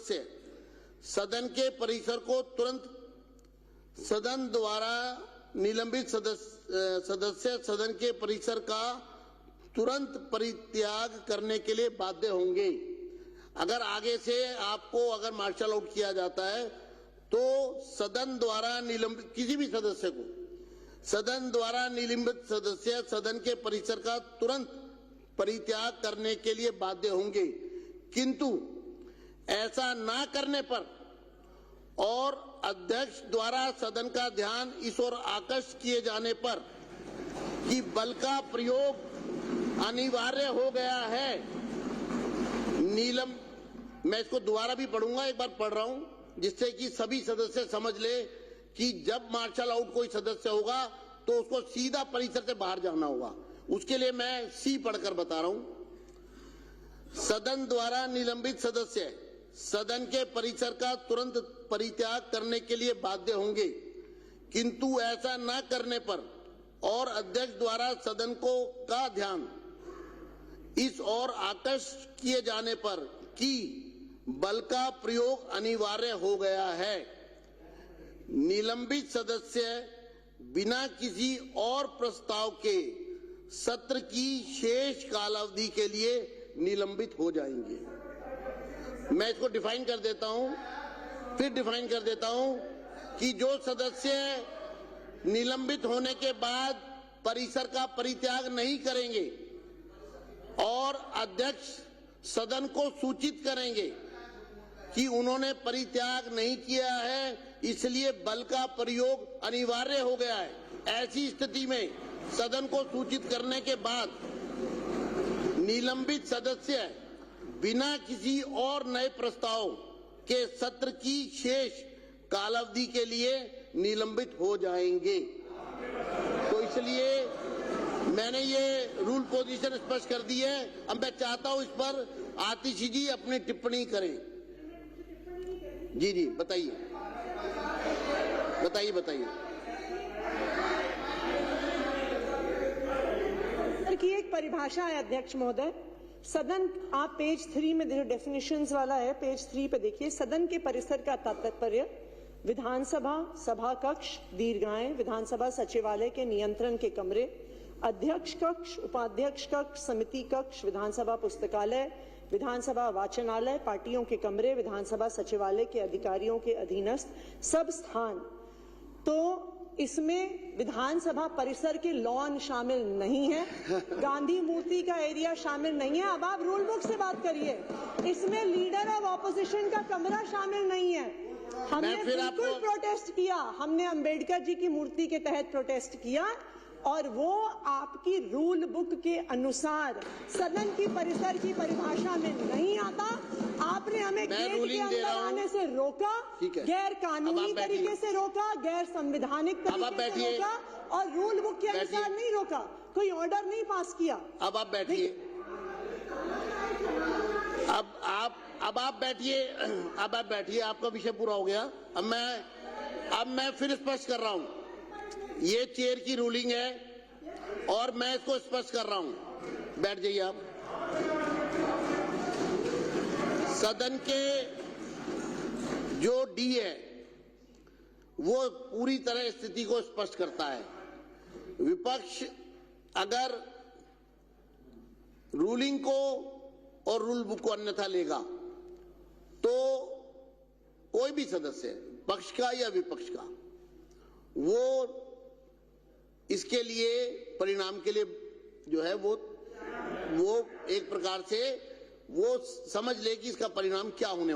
सदस्य सदन के परिसर को तुरंत सदन द्वारा निलंबित सदस्य सदन के परिसर का तुरंत परित्याग करने के लिए बाध्य होंगे। अगर आगे से आपको अगर मार्शल आउट किया जाता है तो सदन द्वारा निलंबित किसी भी सदस्य को सदन द्वारा निलंबित सदस्य सदन के परिसर का तुरंत परित्याग करने के लिए बाध्य होंगे। किंतु ऐसा ना करने पर और अध्यक्ष द्वारा सदन का ध्यान इस ओर आकर्षित किए जाने पर कि बल का प्रयोग अनिवार्य हो गया है, मैं इसको दोबारा भी पढ़ूंगा, एक बार पढ़ रहा हूं जिससे कि सभी सदस्य समझ ले कि जब मार्शल आउट कोई सदस्य होगा तो उसको सीधा परिसर से बाहर जाना होगा। उसके लिए मैं सी पढ़कर बता रहा हूं। सदन द्वारा निलंबित सदस्य सदन के परिसर का तुरंत परित्याग करने के लिए बाध्य होंगे, किंतु ऐसा न करने पर और अध्यक्ष द्वारा सदन का ध्यान इस ओर आकर्षित किए जाने पर कि बल का प्रयोग अनिवार्य हो गया है, निलंबित सदस्य बिना किसी और प्रस्ताव के सत्र की शेष कालावधि के लिए निलंबित हो जाएंगे। मैं इसको डिफाइन कर देता हूं, फिर डिफाइन कर देता हूं कि जो सदस्य निलंबित होने के बाद परिसर का परित्याग नहीं करेंगे और अध्यक्ष सदन को सूचित करेंगे कि उन्होंने परित्याग नहीं किया है, इसलिए बल का प्रयोग अनिवार्य हो गया है, ऐसी स्थिति में सदन को सूचित करने के बाद निलंबित सदस्य बिना किसी और नए प्रस्ताव के सत्र की शेष कालावधि के लिए निलंबित हो जाएंगे। तो इसलिए मैंने ये रूल पोजीशन स्पष्ट कर दी है। अब मैं चाहता हूं इस पर आतिशी जी अपनी टिप्पणी करें। जी जी बताइए बताइए बताइए। की एक परिभाषा है अध्यक्ष महोदय, सदन, आप पेज 3 में जो डेफिनेशंस वाला है पेज 3 पे देखिए, सदन के परिसर का तात्पर्य विधानसभा सभा कक्ष, दीर्घाएं, विधानसभा सचिवालय के नियंत्रण के कमरे, अध्यक्ष कक्ष, उपाध्यक्ष कक्ष, समिति कक्ष, विधानसभा पुस्तकालय, विधानसभा वाचनालय, पार्टियों के कमरे, विधानसभा सचिवालय के अधिकारियों के अधीनस्थ सब स्थान। तो इसमें विधानसभा परिसर के लॉन शामिल नहीं है, गांधी मूर्ति का एरिया शामिल नहीं है। अब आप रूल बुक से बात करिए। इसमें लीडर ऑफ ऑपोजिशन का कमरा शामिल नहीं है। हमने बिल्कुल प्रोटेस्ट किया, हमने अंबेडकर जी की मूर्ति के तहत प्रोटेस्ट किया और वो आपकी रूल बुक के अनुसार सदन की परिसर की परिभाषा में नहीं आता। आपने हमें गेट के अंदर आने से रोका, गैर कानूनी तरीके से रोका, गैर संवैधानिक तरीके से रोका और रूल बुक के अनुसार नहीं रोका, कोई ऑर्डर नहीं पास किया। अब आप बैठिए, अब आप बैठिए, अब आप बैठिए, आपका विषय पूरा हो गया। अब मैं फिर स्पष्ट कर रहा हूं, ये चेयर की रूलिंग है और मैं इसको स्पष्ट कर रहा हूं। बैठ जाइए आप। सदन के जो डी है वो पूरी तरह स्थिति को स्पष्ट करता है। विपक्ष अगर रूलिंग को और रूल बुक को अन्यथा लेगा तो कोई भी सदस्य, पक्ष का या विपक्ष का, वो इसके लिए परिणाम के लिए जो है वो एक प्रकार से वो समझ ले कि इसका परिणाम क्या होने वाला है।